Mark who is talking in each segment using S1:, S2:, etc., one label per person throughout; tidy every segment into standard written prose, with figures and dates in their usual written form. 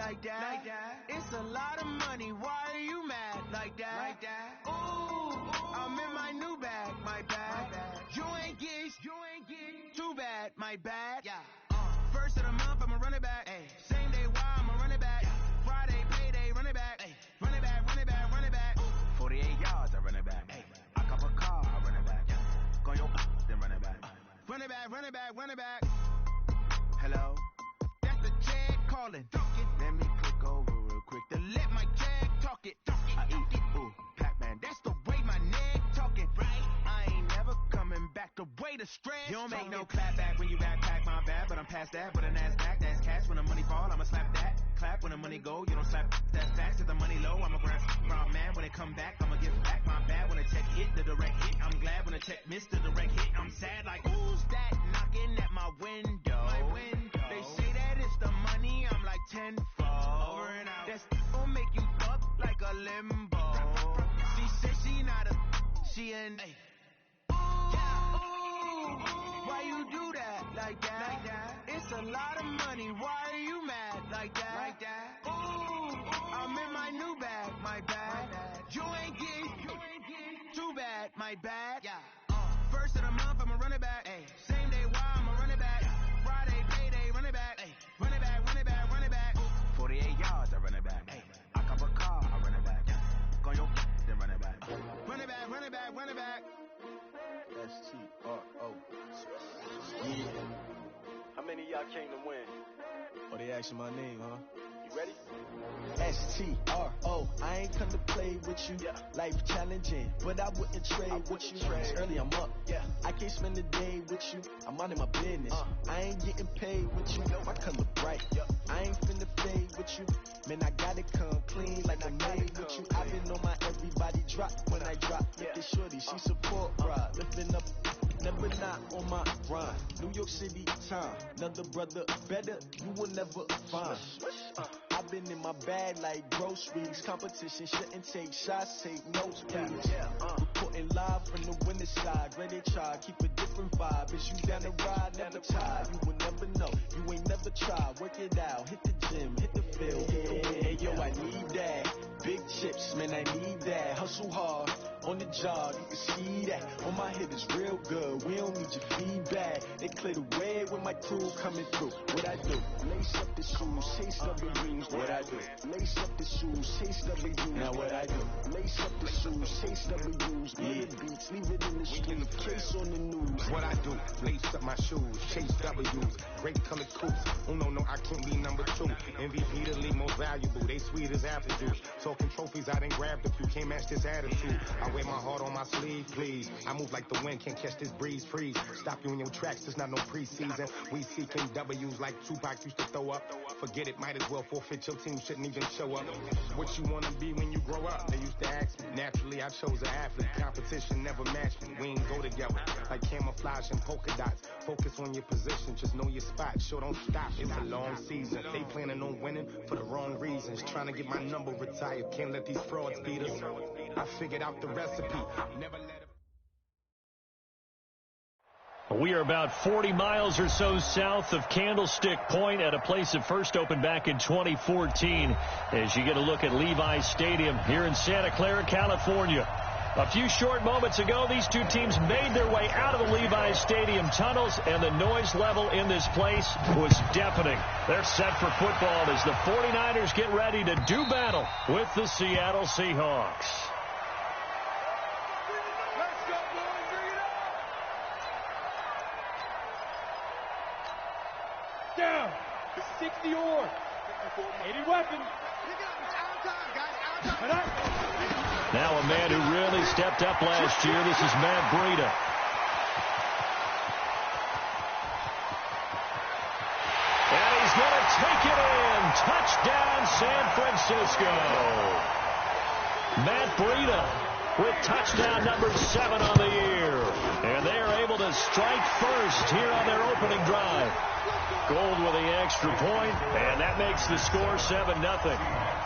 S1: like that. It's a lot of money, why are you mad like that? Ooh, I'm in my new bag, my bad. You ain't get too bad, my bad. First of the month, I'ma run it back. Same day, why I'ma run it back. Friday, payday, run it back. Run it back, run it back, run it back. 48 yards, I run it back. I cop a car, I run it back. Go yo, then run it back. Run it back, run it back, run it back. Hello? That's the jag calling. Let me click over real quick to let my jag talk it. I eat it, ooh, Pac-Man. That's the way my neck talking, right? I ain't never coming back the way the stress. You don't make no clap back when you backpack, my bad, but I'm past that. But a NASDAQ, that's cash. When the money fall, I'ma slap that. Clap when the money go, you don't slap. That's facts. If the money low, I'ma grab from man. When it come back, I'ma give back my bad. When the check hit, the direct hit. I'm glad when the check missed the direct hit. I'm sad like, who's that knocking at my window? They say that it's the money, I'm like tenfold. Over and out. That's gon' make you up like a limbo. She said she not a, she an A. Why you do that like that? It's a lot of money, why are you mad like that? Ooh, I'm in my new bag, my bad. You ain't get too bad, my bad. First of the month, I'ma run it back. Same day, why I'ma run it back. Friday, payday, run it back. Run it back, run it back, run it back. 48 yards, I run it back. I cop a car, I run it back. Go yo, then run it back. Run it back, run it back, run it back.
S2: S-T-R-O. Yeah. How many of y'all came to win? Oh, they asking my name, huh? You ready? S-T-R-O. I ain't come to play with you. Life challenging, but I wouldn't trade with you. It's early, I'm up. I can't spend the day with you. I'm out of my business. I ain't getting paid with you. My color bright. I ain't finna fade with you. Man, I gotta come clean like I'm made with you. I've been on my everybody drop when I drop. Look at shorty, she support ride. Lifting up, never not on my grind. New York City time. Another brother better, you will never find. I've been in my bag like groceries. Competition shouldn't take shots, take notes, please. Reporting live from the winning side. Ready to try, keep a different vibe. Is you down the ride, never tired. You will never know, you ain't never tried. Work it out, hit the gym, hit the field. Hey, yo, I need that. Big chips, man, I need that. Hustle hard, on the job, you can see that. On my head is real good, we don't need your feedback. They clear the way when my crew coming through. What I do? Lace up the shoes, chase W's. What I do? Lace up the shoes, chase W's. Now what I do? Lace up the shoes, chase W's. Get the beats, leave it in the street, case on the news.
S3: What I do? Lace up my shoes, chase W's. Great colored coops. Oh no, I can't be number 2. MVP the league most valuable. They sweet as apple juice. Talking trophies, I done grabbed a few. Can't match this attitude. I wear my heart on my sleeve, please. I move like the wind, can't catch this breeze, freeze. Stop you in your tracks, there's not no preseason. We seeking W's like Tupac used to throw up. Forget it, might as well forfeit. Your team shouldn't even show up. What you wanna be when you grow up? They used to ask me. Naturally, I chose an athlete. Competition never matched me. We ain't go together like camouflage and polka dots. Focus on your position, just know your spot. Sure, don't stop. It's a long season. They planning on winning for the wrong reasons. Trying to get my number retired. Can't let these frauds beat us. I figured out the recipe. Never let it.
S4: We are about 40 miles or so south of Candlestick Point at a place that first opened back in 2014 as you get a look at Levi's Stadium here in Santa Clara, California. A few short moments ago, these two teams made their way out of the Levi's Stadium tunnels, and the noise level in this place was deafening. They're set for football as the 49ers get ready to do battle with the Seattle Seahawks.
S5: Down. 60 or 80 weapons.
S4: Now a man who really stepped up last year. This is Matt Breida. And he's going to take it in. Touchdown, San Francisco. Matt Breida with touchdown number 7 on the year. And they are able to strike first here on their opening drive. Gold with the extra point, and that makes the score 7-0.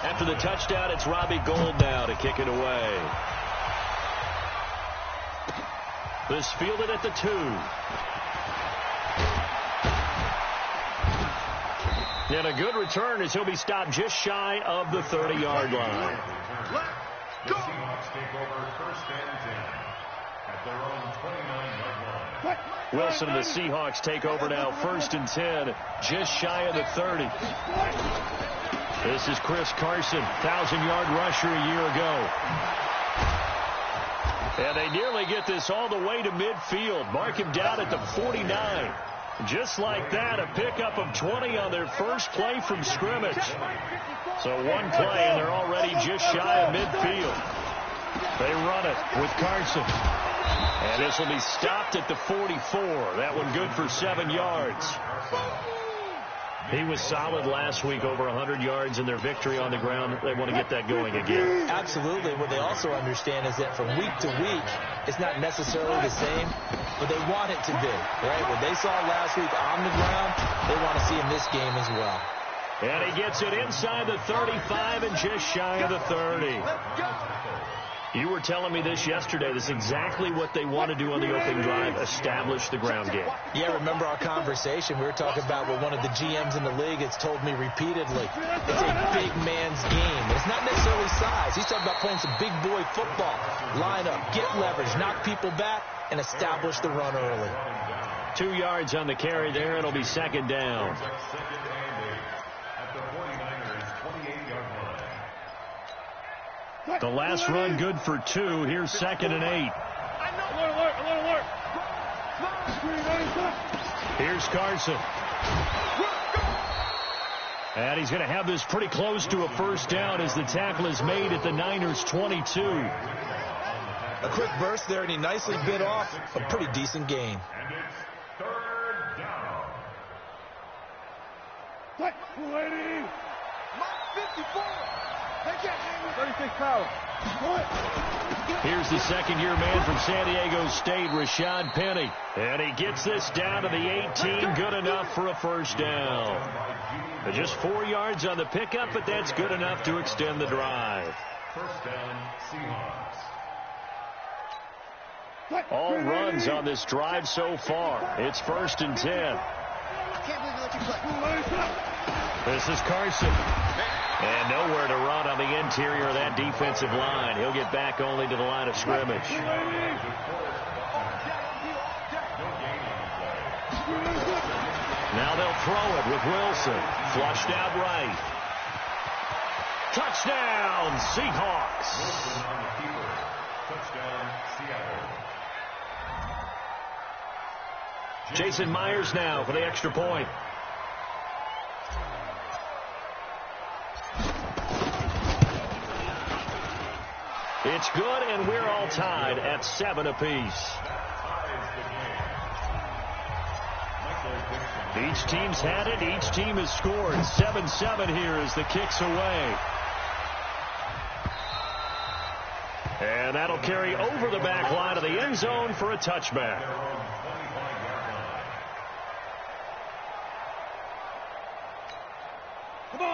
S4: After the touchdown, it's Robbie Gould now to kick it away. This fielded at the 2. And a good return as he'll be stopped just shy of the 30-yard line.
S6: The Seahawks take over first and 10 at their own 29-yard line.
S4: Wilson and the Seahawks take over now, first and 10, just shy of the 30. This is Chris Carson, 1,000-yard rusher a year ago. And they nearly get this all the way to midfield. Mark him down at the 49. Just like that, a pickup of 20 on their first play from scrimmage. So one play, and they're already just shy of midfield. They run it with Carson. And this will be stopped at the 44. That one good for 7 yards. He was solid last week, over 100 yards in their victory on the ground. They want to get that going again.
S7: Absolutely. What they also understand is that from week to week, it's not necessarily the same, but they want it to be, right? What they saw last week on the ground, they want to see in this game as well.
S4: And he gets it inside the 35 and just shy of the 30. You were telling me this yesterday. This is exactly what they want to do on the opening drive, establish the ground game.
S7: Yeah, remember our conversation. We were talking about what one of the GMs in the league has told me repeatedly. It's a big man's game. It's not necessarily size. He's talking about playing some big boy football. Line up, get leverage, knock people back, and establish the run early.
S4: 2 yards on the carry there. It'll be second down. The last run good for 2. Here's second and 8. Here's Carson. And he's going to have this pretty close to a first down as the tackle is made at the Niners' 22.
S7: A quick burst there, and he nicely bit off a pretty decent gain.
S6: And it's third down.
S5: 54. 36 power.
S4: Here's the second-year man from San Diego State, Rashad Penny. And he gets this down to the 18, good enough for a first down. Just 4 yards on the pickup, but that's good enough to extend the drive.
S6: First down, Seahawks.
S4: All runs on this drive so far. It's first and 10. This is Carson. And nowhere to run on the interior of that defensive line. He'll get back only to the line of scrimmage. Now they'll throw it with Wilson. Flushed out right. Touchdown, Seahawks.
S6: Wilson on the keeper. Touchdown, Seattle.
S4: Jason Myers now for the extra point. It's good, and we're all tied at 7 apiece. Each team's had it. Each team has scored. 7-7 here as the kick's away. And that'll carry over the back line of the end zone for a touchback.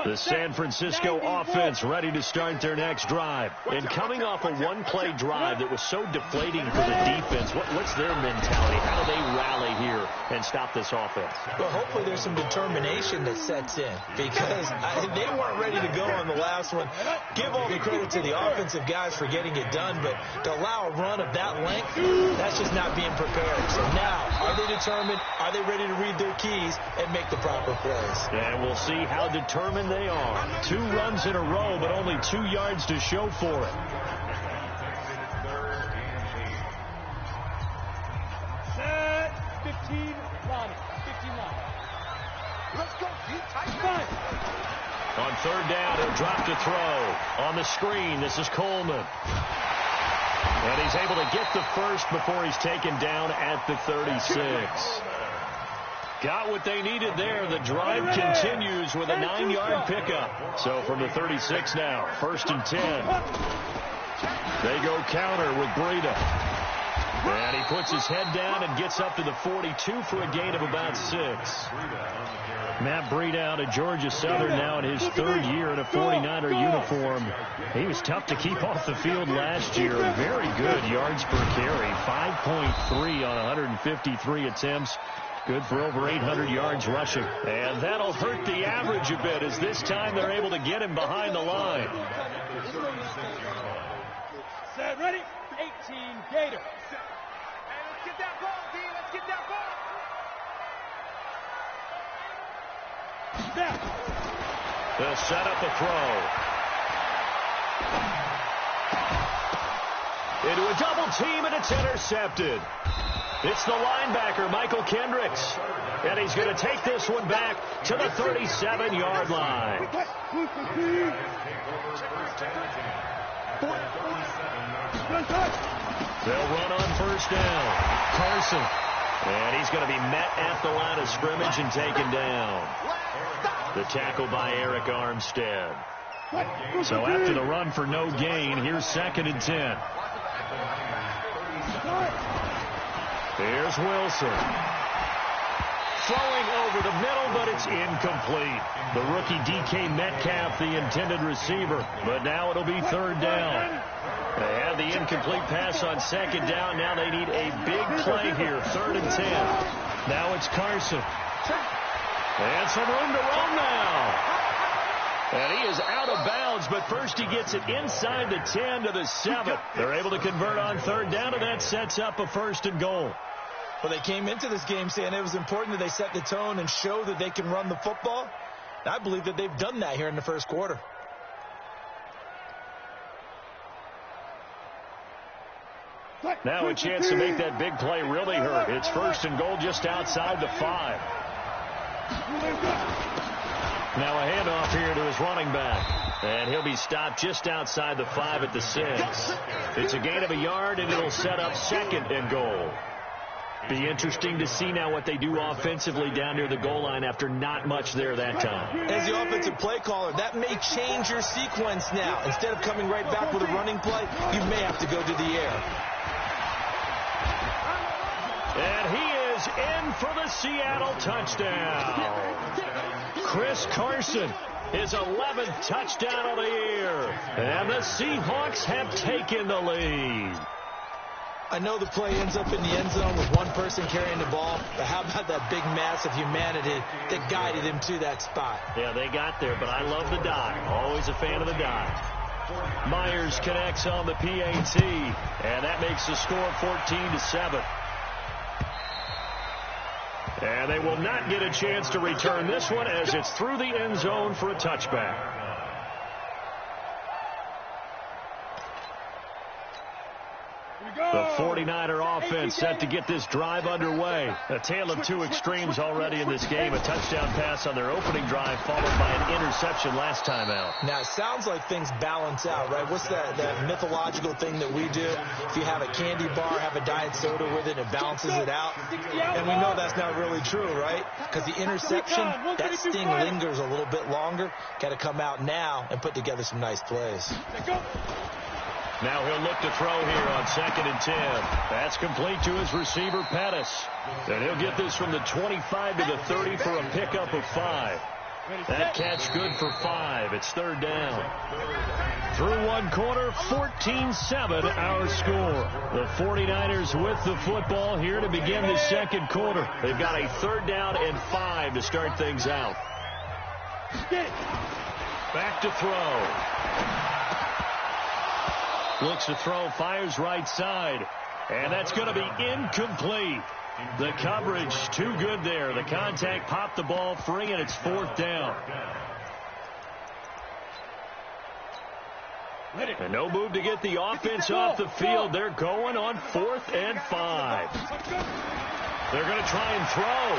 S4: The San Francisco offense ready to start their next drive. And coming off a one-play drive that was so deflating for the defense, what's their mentality? How do they rally here and stop this offense?
S7: Well, hopefully there's some determination that sets in, because they weren't ready to go on the last one. Give all the credit to the offensive guys for getting it done, but to allow a run of that length, that's just not being prepared. So now, are they determined? Are they ready to read their keys and make the proper plays?
S4: And we'll see how determined they are. 2 runs in a row, but only 2 yards to show for it.
S5: Set. 15 line. 15 line. Let's go.
S4: On third down, he'll drop to throw. On the screen, this is Coleman. And he's able to get the first before he's taken down at the 36. Got what they needed there. The drive continues with a 9-yard pickup. So from the 36 now, first and 10. They go counter with Breida. And he puts his head down and gets up to the 42 for a gain of about 6. Matt Breida out of Georgia Southern now in his 3rd year in a 49er uniform. He was tough to keep off the field last year. Very good yards per carry. 5.3 on 153 attempts. Good for over 800 yards rushing. And that'll hurt the average a bit as this time they're able to get him behind the line.
S5: Set, ready? 18, Gator.
S1: Hey, let's get that ball, D. Let's get that ball.
S5: Snap.
S4: They'll set up a throw. Into a double team, and it's intercepted. It's the linebacker, Michael Kendricks. And he's going to take this one back to the 37-yard line. They'll run on first down. Carson. And he's going to be met at the line of scrimmage and taken down. The tackle by Eric Armstead. So after the run for no gain, here's 2nd and 10. Here's Wilson. Throwing over the middle, but it's incomplete. The rookie D.K. Metcalf, the intended receiver. But now it'll be 3rd down. They had the incomplete pass on 2nd down. Now they need a big play here. 3rd and 10. Now it's Carson. And some room to run now. And he is out of bounds, but first he gets it inside the 10 to the 7. They're able to convert on 3rd down, and that sets up a 1st and goal.
S7: Well, they came into this game saying it was important that they set the tone and show that they can run the football. And I believe that they've done that here in the first quarter.
S4: Now a chance to make that big play really hurt. It's 1st and goal just outside the 5. Now a handoff here to his running back. And he'll be stopped just outside the 5 at the 6. It's a gain of a yard, and it'll set up 2nd and goal. Be interesting to see now what they do offensively down near the goal line after not much there that time.
S7: As the offensive play caller, that may change your sequence now. Instead of coming right back with a running play, you may have to go to the air.
S4: And he is in for the Seattle touchdown. Chris Carson, his 11th touchdown of the year. And the Seahawks have taken the lead.
S7: I know the play ends up in the end zone with one person carrying the ball, but how about that big mass of humanity that guided him to that spot?
S4: Yeah, they got there, but I love the dive. Always a fan of the dive. Myers connects on the PAT, and that makes the score 14-7. And they will not get a chance to return this one as it's through the end zone for a touchback. The 49er offense set to get this drive underway. A tale of two extremes already in this game. A touchdown pass on their opening drive followed by an interception last time out.
S7: Now, it sounds like things balance out, right? What's that mythological thing that we do? If you have a candy bar, have a diet soda with it, it balances it out. And we know that's not really true, right? Because the interception, that sting lingers a little bit longer. Got to come out now and put together some nice plays.
S4: Now he'll look to throw here on 2nd and 10. That's complete to his receiver, Pettis. And he'll get this from the 25 to the 30 for a pickup of 5. That catch good for 5. It's 3rd down. Through one quarter, 14-7 our score. The 49ers with the football here to begin the second quarter. They've got a 3rd down and 5 to start things out. Back to throw. Looks to throw, fires right side. And that's going to be incomplete. The coverage too good there. The contact popped the ball free, and it's 4th down. And no move to get the offense off the field. They're going on 4th and 5. They're going to try and throw.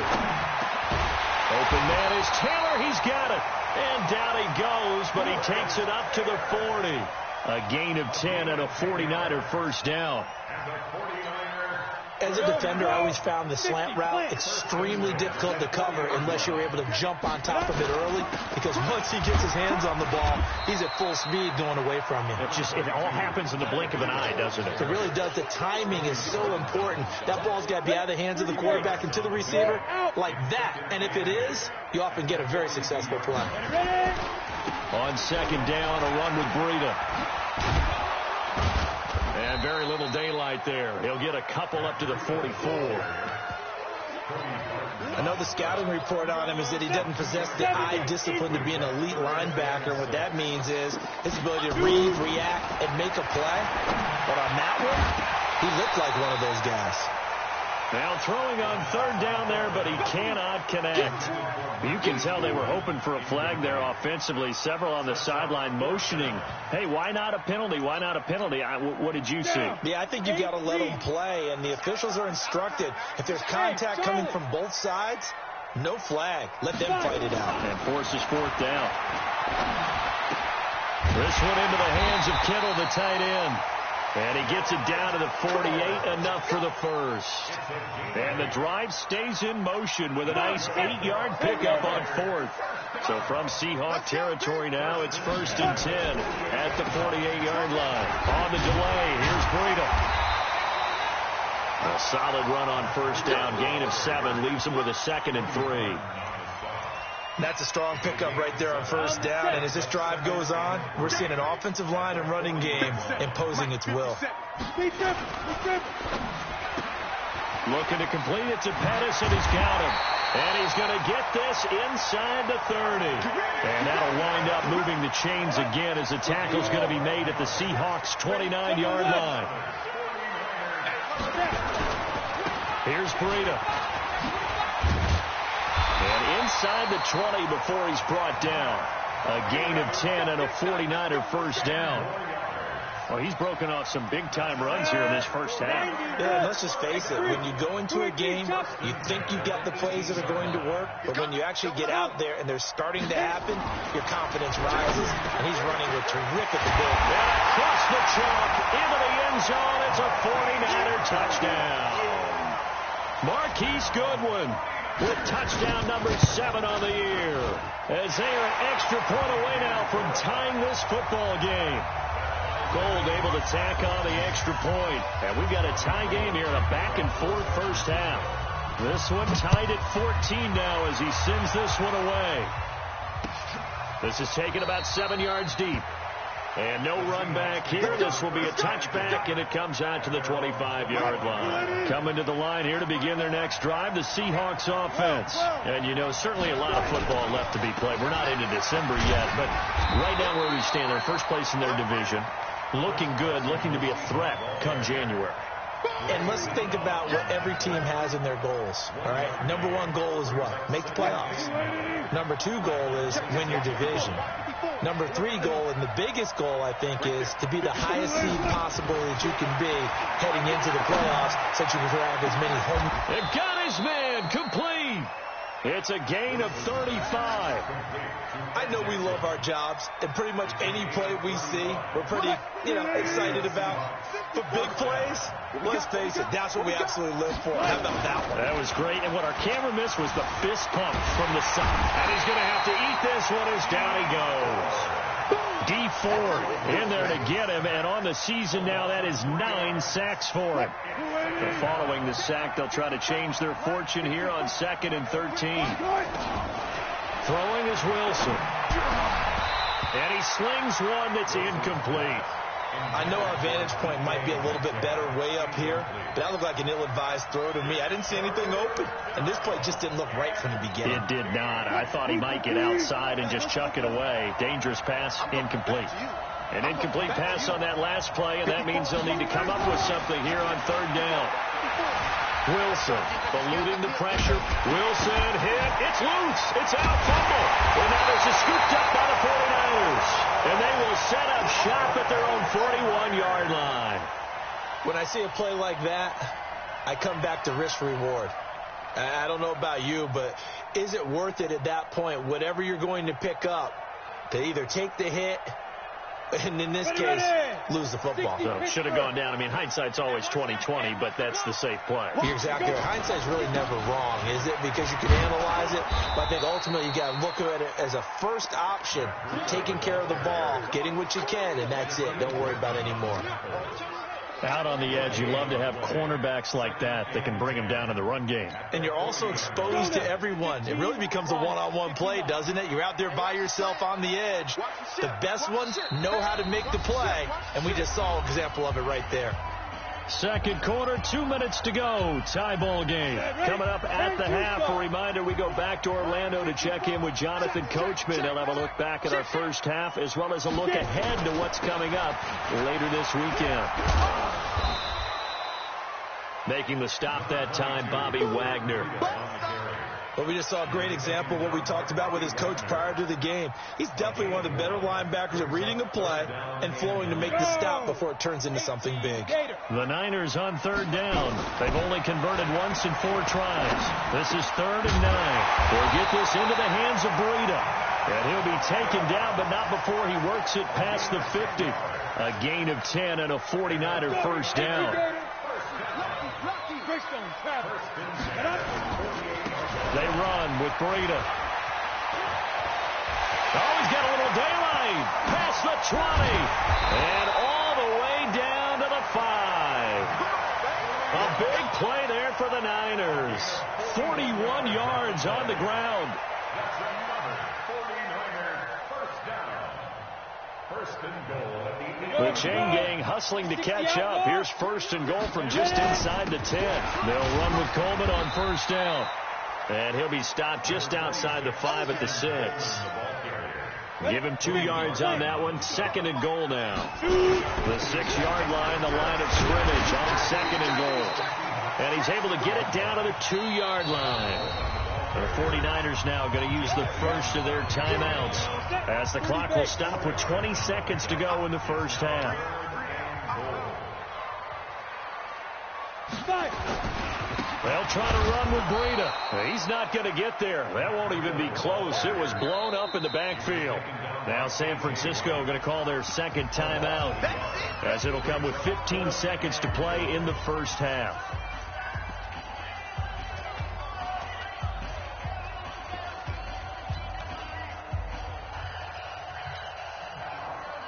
S4: Open man is Taylor. He's got it. And down he goes, but he takes it up to the 40. A gain of 10 and a 49er first down.
S7: As a defender, I always found the slant route extremely difficult to cover unless you were able to jump on top of it early, because once he gets his hands on the ball, he's at full speed going away from you.
S4: It all happens in the blink of an eye, doesn't it?
S7: It really does. The timing is so important. That ball's got to be out of the hands of the quarterback and to the receiver like that. And if it is, you often get a very successful play.
S4: On 2nd down, a run with Breida. And very little daylight there. He'll get a couple up to the 44.
S7: I know the scouting report on him is that he doesn't possess the eye discipline to be an elite linebacker. What that means is his ability to read, react, and make a play. But on that one, he looked like one of those guys.
S4: Now throwing on third down there, but he cannot connect. You can tell they were hoping for a flag there offensively. Several on the sideline motioning, hey, why not a penalty? Why not a penalty? What did you see?
S7: Yeah, I think you've got to let them play, and the officials are instructed. If there's contact coming from both sides, no flag. Let them fight it out.
S4: And forces fourth down. This one into the hands of Kittle, the tight end. And he gets it down to the 48, enough for the first. And the drive stays in motion with a nice 8-yard pickup on fourth. So from Seahawk territory now, it's 1st and 10 at the 48-yard line. On the delay, here's Breida. A solid run on first down, gain of 7, leaves him with a 2nd and 3.
S7: That's a strong pickup right there on first down. And as this drive goes on, we're seeing an offensive line and running game imposing its will.
S4: Looking to complete it to Pettis, and he's got him. And he's going to get this inside the 30. And that'll wind up moving the chains again as the tackle's going to be made at the Seahawks' 29-yard line. Here's Breida. And inside the 20 before he's brought down. A gain of 10 and a 49er first down. Well, he's broken off some big-time runs here in this first half.
S7: Yeah, and let's just face it. When you go into a game, you think you've got the plays that are going to work, but when you actually get out there and they're starting to happen, your confidence rises, and he's running with terrific ability.
S4: And across the chalk, into the end zone, it's a 49er touchdown. Marquise Goodwin with touchdown number 7 on the year, as they are an extra point away now from tying this football game. Gold able to tack on the extra point, and we've got a tie game here in a back-and-forth first half. This one tied at 14 now as he sends this one away. This is taken about 7 yards deep. And no run back here. This will be a touchback, and it comes out to the 25-yard line. Coming to the line here to begin their next drive, the Seahawks offense. And, you know, certainly a lot of football left to be played. We're not into December yet, but right now where we stand, they're first place in their division. Looking good, looking to be a threat come January.
S7: And let's think about what every team has in their goals, all right? Number 1 goal is what? Make the playoffs. Number 2 goal is win your division. Number 3 goal, and the biggest goal, I think, is to be the highest seed possible that you can be heading into the playoffs so that you can grab as many home.
S4: It got his man complete. It's a gain of 35.
S7: I know we love our jobs, and pretty much any play we see, we're pretty, excited about. But big plays, let's face it, that's what we absolutely live for. How about that one?
S4: That was great, and what our camera missed was the fist pump from the side. And he's going to have to eat this one as down he goes. D4 in there to get him, and on the season now, that is 9 sacks for him. But following the sack, they'll try to change their fortune here on 2nd and 13. Throwing is Wilson. And he slings one that's incomplete.
S7: I know our vantage point might be a little bit better way up here, but that looked like an ill-advised throw to me. I didn't see anything open, and this play just didn't look right from the beginning.
S4: It did not. I thought he might get outside and just chuck it away. Dangerous pass, incomplete. An incomplete pass on that last play, and that means they'll need to come up with something here on 3rd down. Wilson eluding the pressure. Wilson hit. It's loose. It's out. Fumble. And now this is scooped up by the 49ers. And they will set up shop at their own 41-yard line.
S7: When I see a play like that, I come back to risk-reward. I don't know about you, but is it worth it at that point, whatever you're going to pick up, to either take the hit and in this case, lose the football?
S4: So should have gone down. I mean, hindsight's always 20/20, but that's the safe play.
S7: You're exactly right. Hindsight's really never wrong, is it? Because you can analyze it, but I think ultimately you got to look at it as a first option, taking care of the ball, getting what you can, and that's it. Don't worry about any more.
S4: Out on the edge, you love to have cornerbacks like that can bring them down in the run game.
S7: And you're also exposed to everyone. It really becomes a one-on-one play, doesn't it? You're out there by yourself on the edge. The best ones know how to make the play, and we just saw an example of it right there.
S4: Second quarter, 2 minutes to go. Tie ball game. Coming up at the half, a reminder, we go back to Orlando to check in with Jonathan Coachman. He'll have a look back at our first half as well as a look ahead to what's coming up later this weekend. Making the stop that time, Bobby Wagner.
S7: Well, we just saw a great example of what we talked about with his coach prior to the game. He's definitely one of the better linebackers at reading a play and flowing to make the stop before it turns into something big.
S4: The Niners on third down. They've only converted once in 4 tries. This is 3rd and 9. They'll get this into the hands of Breida. And he'll be taken down, but not before he works it past the 50. A gain of 10 and a 49er first down. They run with Breida. Oh, he's got a little daylight. Past the 20. And all the way down to the 5. A big play there for the Niners. 41 yards on the ground.
S6: That's another 49er first down. First and goal at the
S4: The chain gang hustling to catch up. Here's first and goal from just inside the 10. They'll run with Coleman on first down. And he'll be stopped just outside the 5 at the 6. Give him 2 yards on that one. 2nd and goal now. The 6-yard line, the line of scrimmage on 2nd and goal. And he's able to get it down to the 2-yard line. The 49ers now going to use the first of their timeouts as the clock will stop with 20 seconds to go in the first half. They'll try to run with Breida. He's not going to get there. That won't even be close. It was blown up in the backfield. Now San Francisco going to call their second timeout as it'll come with 15 seconds to play in the first half.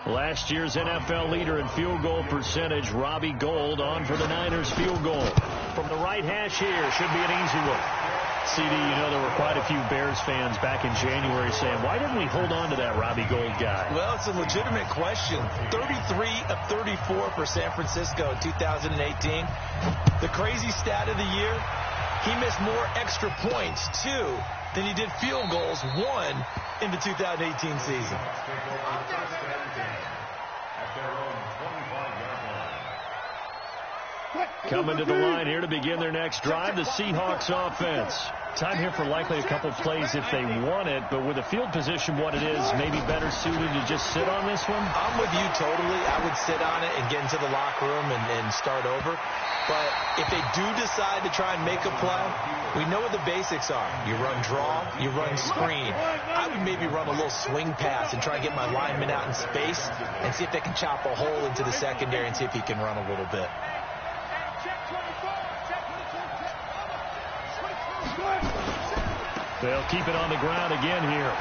S4: Last year's NFL leader in field goal percentage, Robbie Gould, on for the Niners field goal. From the right hash here, should be an easy one. CD, you know, there were quite a few Bears fans back in January saying, why didn't we hold on to that Robbie Gould guy?
S7: Well, it's a legitimate question. 33 of 34 for San Francisco in 2018. The crazy stat of the year, he missed more extra points, 2, than he did field goals, 1, in the 2018 season.
S4: Coming to the line here to begin their next drive, the Seahawks offense. Time here for likely a couple plays if they want it, but with the field position what it is, maybe better suited to just sit on this one?
S7: I'm with you totally. I would sit on it and get into the locker room and start over. But if they do decide to try and make a play, we know what the basics are. You run draw, you run screen. I would maybe run a little swing pass and try and get my lineman out in space and see if they can chop a hole into the secondary and see if he can run a little bit.
S4: They'll keep it on the ground again here.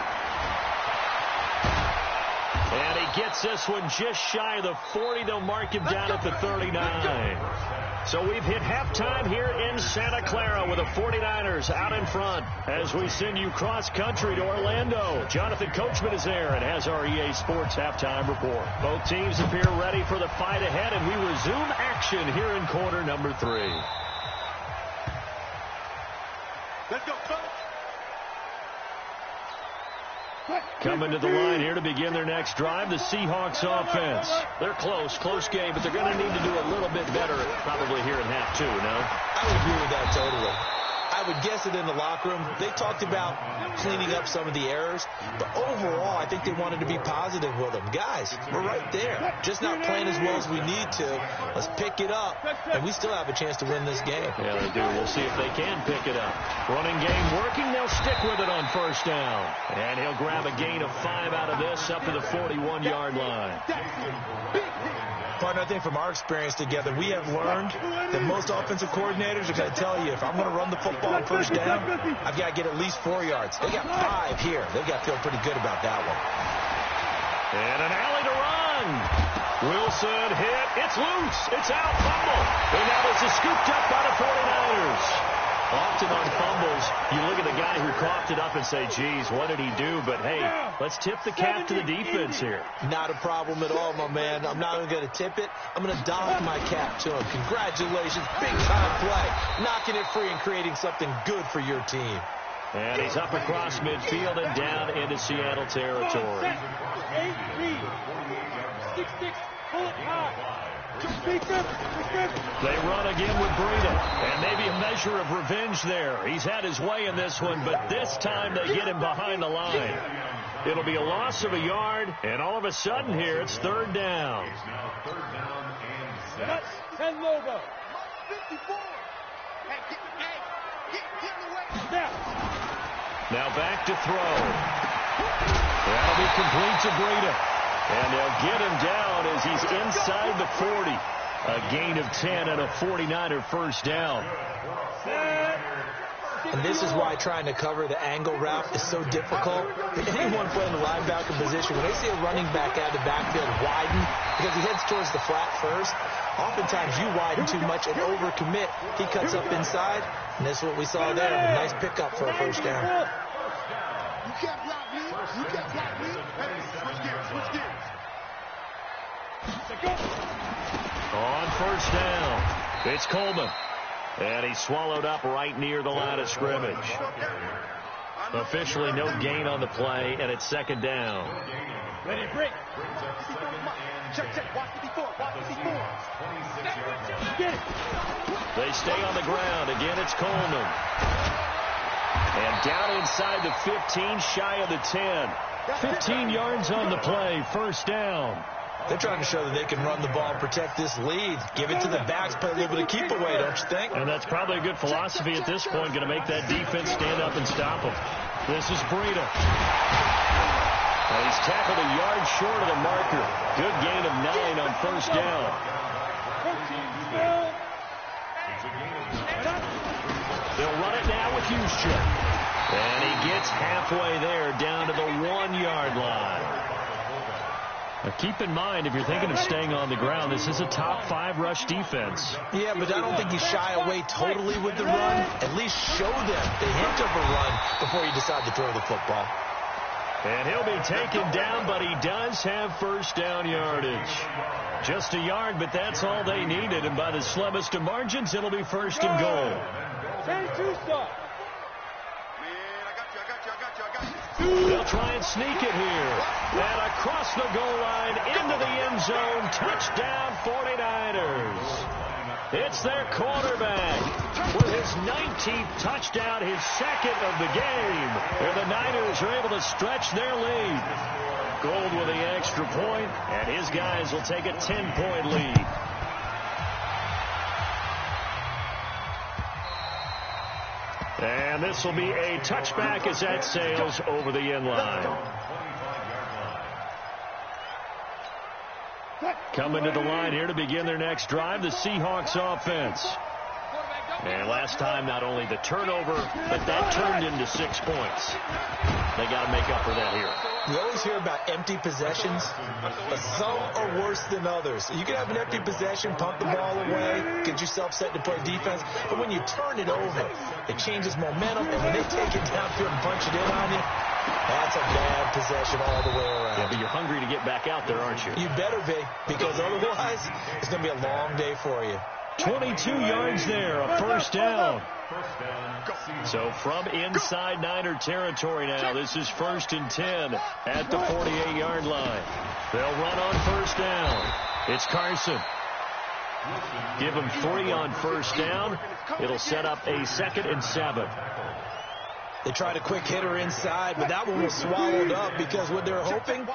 S4: And he gets this one just shy of the 40. They'll mark him down at the 39. So we've hit halftime here in Santa Clara with the 49ers out in front. As we send you cross-country to Orlando, Jonathan Coachman is there and has our EA Sports halftime report. Both teams appear ready for the fight ahead, and we resume action here in quarter number 3.
S5: Let's go, coach.
S4: Coming to the line here to begin their next drive, the Seahawks offense. They're close game, but they're going to need to do a little bit better probably here in half 2, no?
S7: I would agree with that totally. I would guess it in the locker room. They talked about cleaning up some of the errors, but overall, I think they wanted to be positive with them. Guys, we're right there. Just not playing as well as we need to. Let's pick it up, and we still have a chance to win this game.
S4: Yeah, they do. We'll see if they can pick it up. Running game working. They'll stick with it on first down. And he'll grab a gain of 5 out of this up to the 41-yard line.
S7: Partner, I think from our experience together, we have learned that most offensive coordinators are going to tell you, if I'm going to run the football on first down, I've got to get at least 4 yards. They got 5 here. They've got to feel pretty good about that one.
S4: And an alley to run. Wilson hit. It's loose. It's out. Fumble. And now this is scooped up by the 49ers. Often on fumbles, you look at the guy who coughed it up and say, geez, what did he do? But, hey, let's tip the cap to the defense here.
S7: Not a problem at all, my man. I'm not even going to tip it. I'm going to dock my cap to him. Congratulations. Big-time play. Knocking it free and creating something good for your team.
S4: And he's up across midfield and down into Seattle territory.
S5: 8-3. 6-6. Pull it high.
S4: They run again with Breida, and maybe a measure of revenge there. He's had his way in this one, but this time they get him behind the line. It'll be a loss of a yard, and all of a sudden here it's third down.
S5: 10 logo.
S1: 54.
S4: Now back to throw. That'll be complete to Breida. And they'll get him down as he's inside the 40. A gain of 10 and a 49er first down.
S7: And this is why trying to cover the angle route is so difficult. Anyone playing the linebacker position, when they see a running back out of the backfield widen, because he heads towards the flat first, oftentimes you widen too much and overcommit. He cuts up inside, and that's what we saw there. A nice pickup for a first down.
S1: You can't block me. You can't block me. Hey, switch gears, switch gears.
S4: On first down, it's Coleman. And he's swallowed up right near the line of scrimmage. Officially no gain on the play, and it's second down.
S5: Ready, break.
S1: Check. Watch the before.
S5: Get it.
S4: They stay on the ground. Again, it's Coleman. And down inside the 15, shy of the 10. 15 yards on the play, first down.
S7: They're trying to show that they can run the ball and protect this lead. Give it to the backs, play a little bit of keep away, don't you think?
S4: And that's probably a good philosophy at this point, going to make that defense stand up and stop them. This is Breida. Well, he's tackled a yard short of the marker. Good gain of 9 on first down. They'll run it now with Juszczyk. And he gets halfway there, down to the 1-yard line. Now keep in mind, if you're thinking of staying on the ground, this is a top 5 rush defense.
S7: Yeah, but I don't think you shy away totally with the run. At least show them the hint of a run before you decide to throw the football.
S4: And he'll be taken down, but he does have first down yardage. Just a yard, but that's all they needed. And by the slimmest of margins, it'll be first and goal.
S5: 10-2 stop.
S4: They'll try and sneak it here. And across the goal line, into the end zone. Touchdown, 49ers. It's their quarterback with his 19th touchdown, his second of the game. And the Niners are able to stretch their lead. Gold with the extra point, and his guys will take a 10-point lead. And this will be a touchback as that sails over the end line. Coming to the line here to begin their next drive, the Seahawks offense. And last time, not only the turnover, but that turned into 6 points. They got to make up for that here.
S7: We always hear about empty possessions, but some are worse than others. You can have an empty possession, pump the ball away, get yourself set to play defense, but when you turn it over, it changes momentum, and when they take it downfield and punch it in on you, that's a bad possession all the way around.
S4: Yeah, but you're hungry to get back out there, aren't you?
S7: You better be, because otherwise, it's going to be a long day for you.
S4: 22 yards there, a first down. So from inside Niner territory now, this is 1st and 10 at the 48-yard line. They'll run on first down. It's Carson. Give him 3 on first down. It'll set up a 2nd and 7.
S7: They tried a quick hitter inside, but that one was swallowed up because what they're hoping,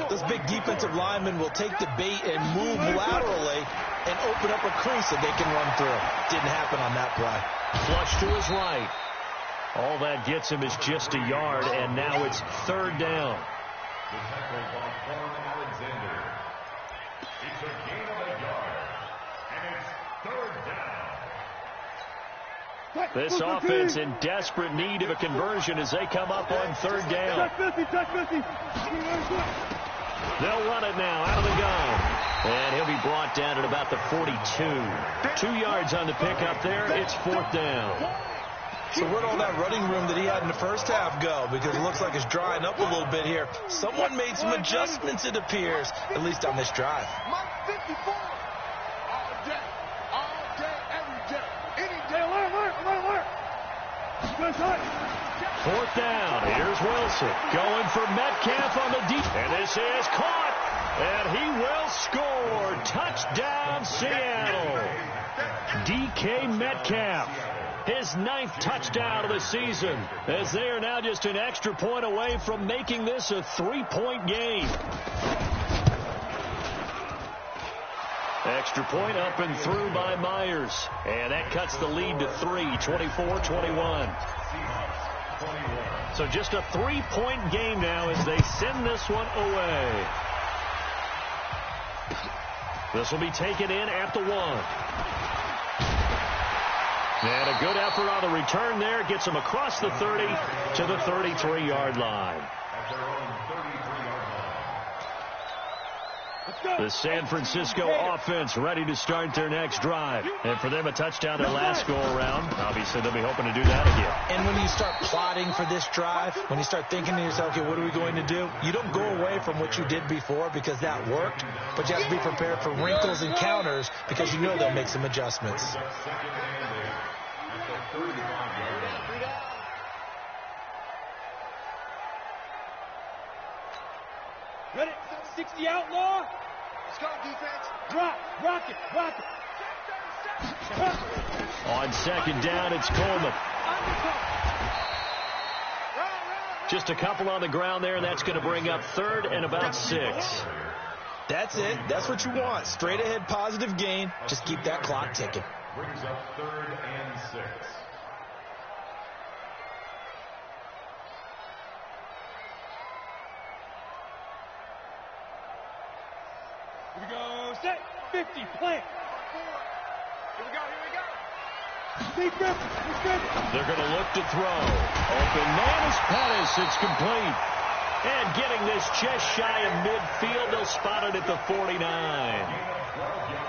S7: those big defensive linemen will take the bait and move laterally and open up a crease that they can run through. Didn't happen on that play.
S4: Flush to his right. All that gets him is just a yard, and now it's 3rd down.
S6: It's a gain of a yard, and it's 3rd down.
S4: This offense in desperate need of a conversion as they come up on 3rd down. They'll run it now out of the gun. And he'll be brought down at about the 42. 2 yards on the pickup there. It's 4th down.
S7: So where'd all that running room that he had in the first half go? Because it looks like it's drying up a little bit here. Someone made some adjustments, it appears, at least on this drive.
S8: Mike 54. All day, every day, any day. Alert.
S4: Fourth down. Here's Wilson going for Metcalf on the deep. And this is caught. And he will score. Touchdown, Seattle. DK Metcalf. His 9th touchdown of the season, as they are now just an extra point away from making this a 3-point game. Extra point up and through by Myers. And that cuts the lead to 3, 24-21. So just a 3-point game now as they send this one away. This will be taken in at the 1. And a good effort on the return there. Gets him across the 30 to the 33-yard line. The San Francisco offense ready to start their next drive. And for them, a touchdown their last go-around. Obviously, they'll be hoping to do that again.
S7: And when you start plotting for this drive, when you start thinking to yourself, okay, what are we going to do? You don't go away from what you did before because that worked, but you have to be prepared for wrinkles and counters because you know they'll make some adjustments.
S5: Ready? 60 outlaw.
S8: Let's go, defense.
S5: Drop. Rock it.
S4: On second down, it's Coleman. Just a couple on the ground there, and that's going to bring up 3rd and about 6.
S7: That's it. That's what you want. Straight ahead positive gain. Just keep that clock ticking.
S6: Brings up 3rd and 6.
S5: Here we go. Set. 50. Plant.
S8: Here we go.
S5: Steve Griffin.
S4: They're going to look to throw. Open man is Pettis. It's complete. And getting this just shy of midfield. They'll spot it at the 49.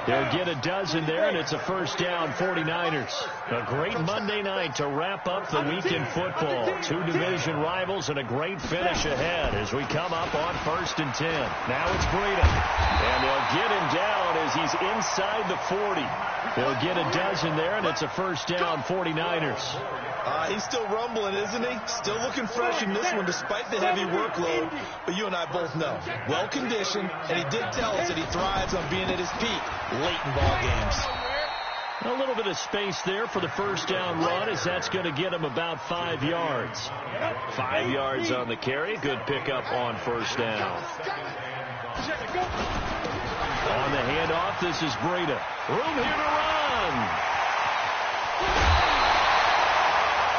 S4: They'll get a dozen there, and it's a first down, 49ers. A great Monday night to wrap up the week in football. 2 division rivals and a great finish ahead as we come up on 1st and 10. Now it's Breida. And they'll get him down as he's inside the 40. They'll get a dozen there, and it's a first down, 49ers.
S7: He's still rumbling, isn't he? Still looking fresh in this one despite the heavy workload. But you and I both know, well-conditioned, and he did tell us that he thrives on being at his peak late in ball games.
S4: A little bit of space there for the first down run as that's going to get him about 5 yards. 5 yards on the carry. Good pickup on first down. On the handoff, this is Breida. Room here to run.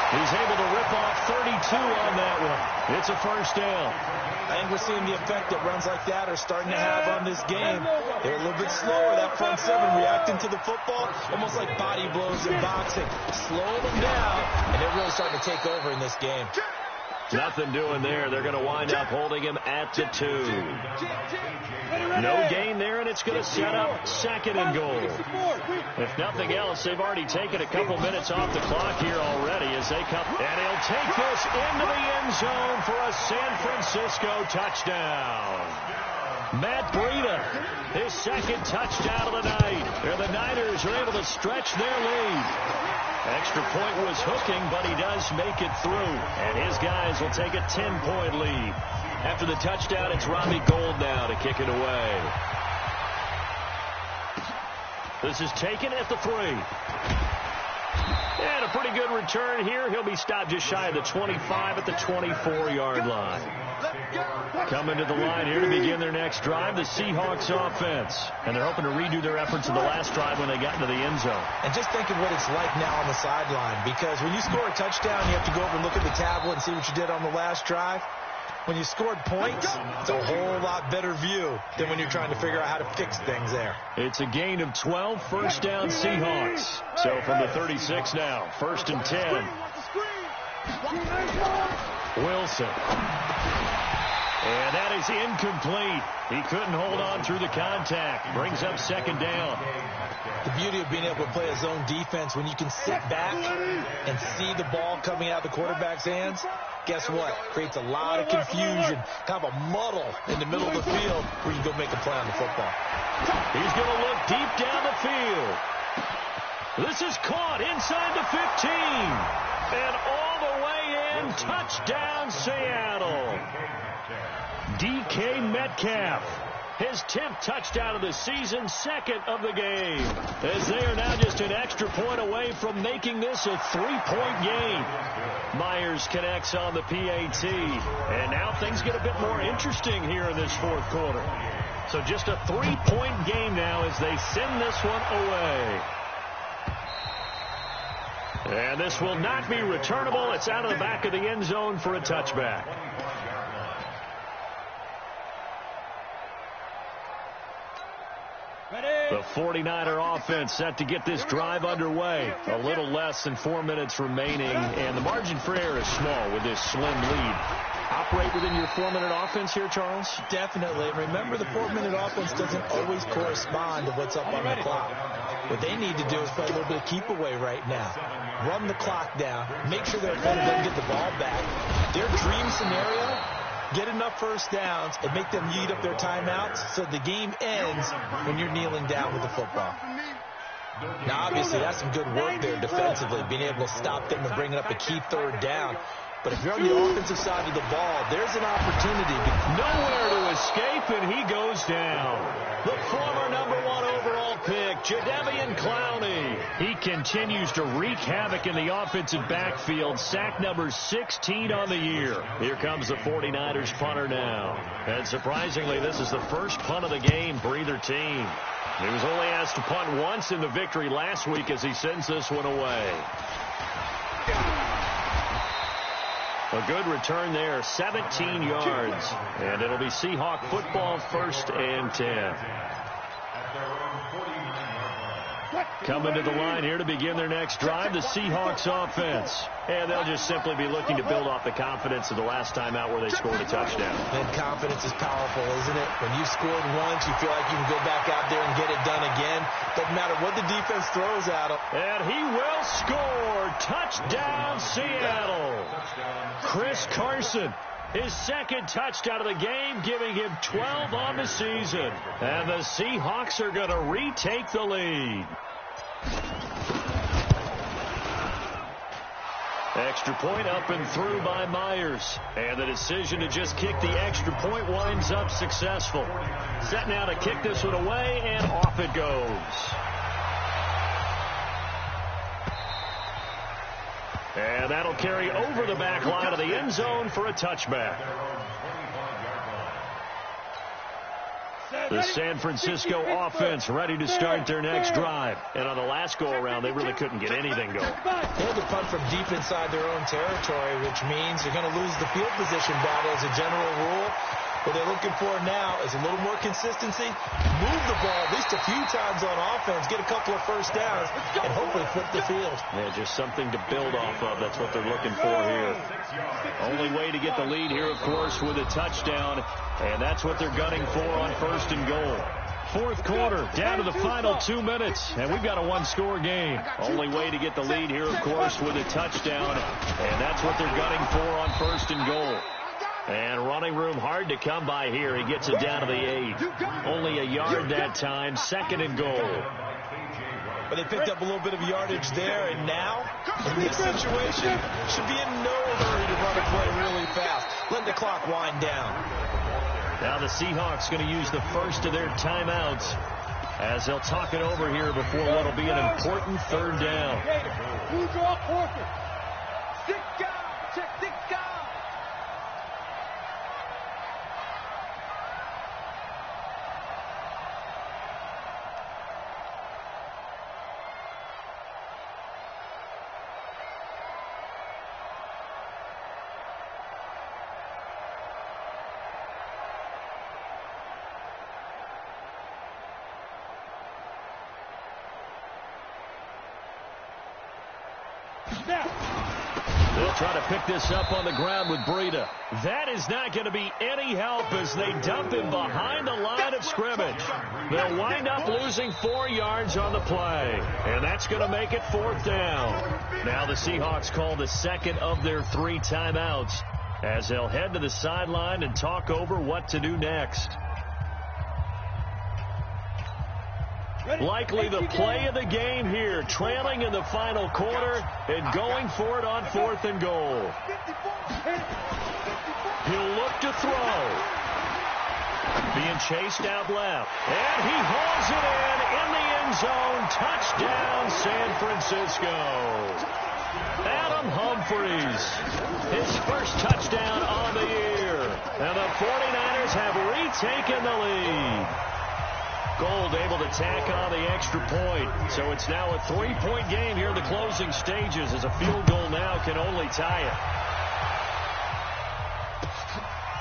S4: He's able to rip off 32 on that one. It's a first down.
S7: I think we're seeing the effect that runs like that are starting to have on this game. They're a little bit slower, that front 7 reacting to the football, almost like body blows in boxing. Slow them down, and they're really starting to take over in this game.
S4: Nothing doing there. They're going to wind up holding him at the 2. No gain there, and it's going to set up 2nd and goal. If nothing else, they've already taken a couple minutes off the clock here already as they come. And he'll take this into the end zone for a San Francisco touchdown. Matt Breida, his 2nd touchdown of the night. The Niners are able to stretch their lead. Extra point was hooking, but he does make it through. And his guys will take a 10-point lead. After the touchdown, it's Robbie Gould now to kick it away. This is taken at the 3. And a pretty good return here. He'll be stopped just shy of the 25 at the 24-yard line. Coming to the line here to begin their next drive, the Seahawks offense. And they're hoping to redo their efforts of the last drive when they got into the end zone.
S7: And just think of what it's like now on the sideline, because when you score a touchdown, you have to go over and look at the tablet and see what you did on the last drive. When you scored points, it's a whole lot better view than when you're trying to figure out how to fix things there.
S4: It's a gain of 12, first down Seahawks. So from the 36 now, 1st and 10. Wilson. And that is incomplete. He couldn't hold on through the contact. Brings up second down.
S7: The beauty of being able to play a zone defense, when you can sit back and see the ball coming out of the quarterback's hands, guess what? Creates a lot of confusion, kind of a muddle in the middle of the field where you can go make a play on the football.
S4: He's going to look deep down the field. This is caught inside the 15. And all the way in, touchdown Seattle. DK Metcalf, his 10th touchdown of the season, second of the game, as they are now just an extra point away from making this a 3-point game. Myers connects on the PAT, and now things get a bit more interesting here in this fourth quarter. So just a 3-point game now as they send this one away. And this will not be returnable. It's out of the back of the end zone for a touchback. The 49er offense set to get this drive underway. A little less than 4 minutes remaining, and the margin for error is small with this slim lead. Operate within your 4-minute offense here, Charles?
S7: Definitely. Remember, the 4-minute offense doesn't always correspond to what's up on the clock. What they need to do is play a little bit of keep away right now. Run the clock down. Make sure their opponent doesn't get the ball back. Their dream scenario, get enough first downs and make them eat up their timeouts so the game ends when you're kneeling down with the football. Now, obviously, that's some good work there defensively, being able to stop them and bringing up a key third down. But if you're on the offensive side of the ball, there's an opportunity.
S4: Nowhere to escape, and he goes down. The former #1 overall pick, Jadeveon Clowney. He continues to wreak havoc in the offensive backfield. Sack number 16 on the year. Here comes the 49ers punter now. And surprisingly, this is the first punt of the game for either team. He was only asked to punt once in the victory last week as he sends this one away. A good return there, 17 yards. And it'll be Seahawk football, 1st and 10. Coming to the line here to begin their next drive, the Seahawks offense. And they'll just simply be looking to build off the confidence of the last time out where they scored a touchdown.
S7: And confidence is powerful, isn't it? When you scored once, you feel like you can go back out there and get it done again. Doesn't matter what the defense throws at him.
S4: And he will score. Touchdown, Seattle. Chris Carson, his second touchdown of the game, giving him 12 on the season. And the Seahawks are going to retake the lead. Extra point up and through by Myers. And the decision to just kick the extra point winds up successful. Set now to kick this one away, and off it goes. And that'll carry over the back line of the end zone for a touchback. The San Francisco offense ready to start their next drive. And on the last go-around, they really couldn't get anything going.
S7: They had to punt from deep inside their own territory, which means they're going to lose the field position battle as a general rule. What they're looking for now is a little more consistency, move the ball at least a few times on offense, get a couple of first downs, and hopefully flip the field.
S4: Yeah, just something to build off of. That's what they're looking for here. Only way to get the lead here, of course, with a touchdown, and that's what they're gunning for on 1st and goal. Fourth quarter, down to the final 2 minutes, and we've got a one-score game. Only way to get the lead here, of course, with a touchdown, and that's what they're gunning for on 1st and goal. And running room hard to come by here. He gets it down to the 8. Only a yard that time. 2nd and goal.
S7: But they picked up a little bit of yardage there, and now, in this situation, should be in no hurry to run a play really fast. Let the clock wind down.
S4: Now the Seahawks going to use the first of their timeouts as they'll talk it over here before what will be an important 3rd down. They'll try to pick this up on the ground with Breida. That is not going to be any help as they dump him behind the line of scrimmage. They'll wind up losing 4 yards on the play, and that's going to make it 4th down. Now the Seahawks call the second of their 3 timeouts as they'll head to the sideline and talk over what to do next. Likely the play of the game here, trailing in the final quarter and going for it on 4th and goal. He'll look to throw. Being chased out left. And he hauls it in the end zone. Touchdown, San Francisco. Adam Humphries, his first touchdown on the year. And the 49ers have retaken the lead. Gold able to tack on the extra point. So it's now a 3-point game here in the closing stages as a field goal now can only tie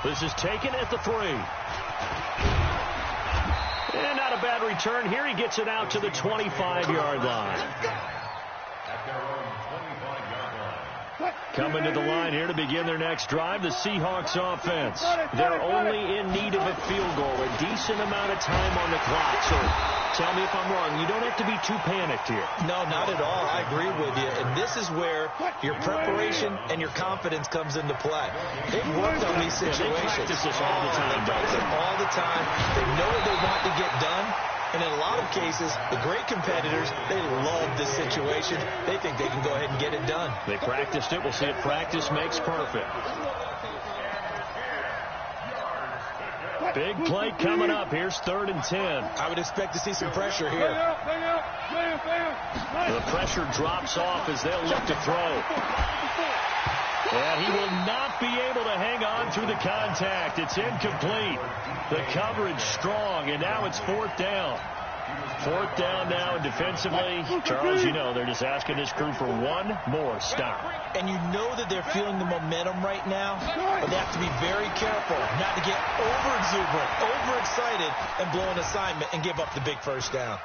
S4: it. This is taken at the 3. And not a bad return here. He gets it out to the 25-yard line. Coming to the line here to begin their next drive, the Seahawks offense. They're only in need of a field goal, a decent amount of time on the clock. So tell me if I'm wrong. You don't have to be too panicked here.
S7: No, not at all. I agree with you. And this is where your preparation and your confidence comes into play. They've worked on these situations.
S4: They practice this all the time.
S7: They practice it all the time. They know what they want to get done. And in a lot of cases, the great competitors, they love this situation. They think they can go ahead and get it done.
S4: They practiced it. We'll see if practice makes perfect. Big play coming up. Here's 3rd and 10.
S7: I would expect to see some pressure here.
S4: The pressure drops off as they'll look to throw. And he will not be able to hang on through the contact. It's incomplete. The coverage strong, and now it's 4th down. 4th down now, and defensively, Charles, you know, they're just asking this crew for one more stop.
S7: And you know that they're feeling the momentum right now, but they have to be very careful not to get over-exuberant, overexcited, and blow an assignment and give up the big first down.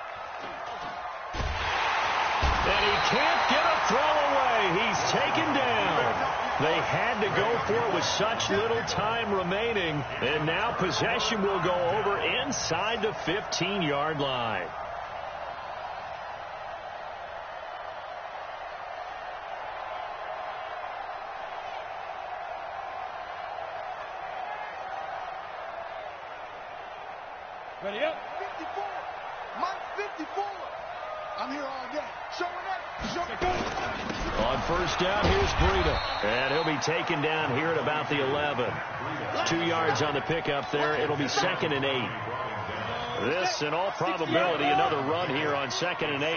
S4: And he can't get a throw away. He's taken down. They had to go for it with such little time remaining, and now possession will go over inside the 15-yard line.
S8: Ready up? 54. Mike 54. I'm here all day. Showing up.
S4: On 1st down, here's Breida. And he'll be taken down here at about the 11. 2 yards on the pickup there. It'll be 2nd and 8. This, in all probability, another run here on 2nd and 8.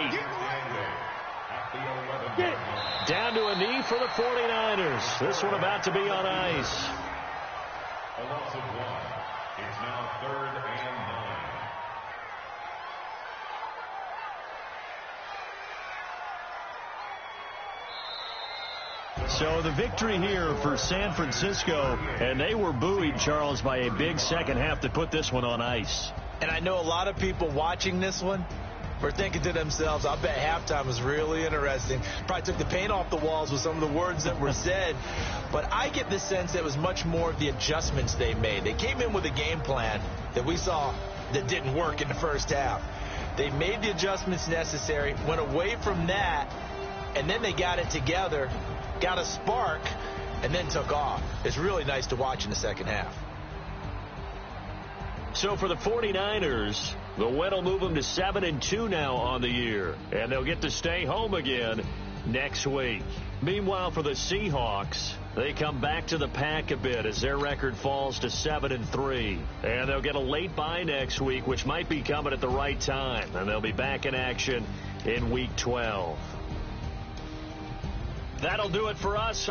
S4: Down to a knee for the 49ers. This one about to be on ice.
S6: A loss of 1. It's now 3rd and 9.
S4: So the victory here for San Francisco, and they were buoyed, Charles, by a big second half to put this one on ice.
S7: And I know a lot of people watching this one were thinking to themselves, I bet halftime was really interesting. Probably took the paint off the walls with some of the words that were said. But I get the sense that it was much more of the adjustments they made. They came in with a game plan that we saw that didn't work in the first half. They made the adjustments necessary, went away from that, and then they got it together, got a spark, and then took off. It's really nice to watch in the second half.
S4: So for the 49ers, the win will move them to 7-2 now on the year, and they'll get to stay home again next week. Meanwhile, for the Seahawks, they come back to the pack a bit as their record falls to 7-3, and they'll get a late bye next week, which might be coming at the right time, and they'll be back in action in Week 12. That'll do it for us.